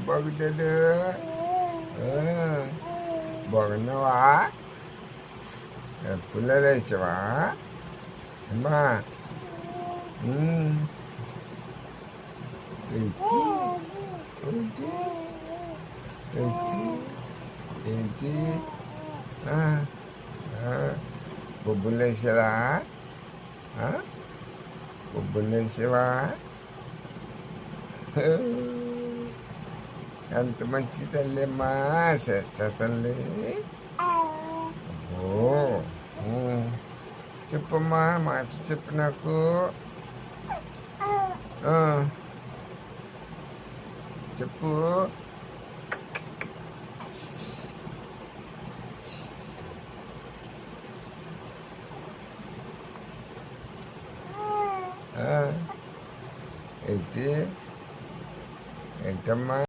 బాగుంటాడు. బాగున్నావా? పుల్లలు వేసావా అమ్మా? ఏంటి బొబ్బులు వేసావా? బొబ్బులు వేసావా? ఎంత మంచి తల్లి అమ్మా, శ్రేష్ట తల్లి. ఓ చెప్పమ్మా, మాట చెప్పు నాకు. చెప్పు. ఏంటి ఏంటమ్మా?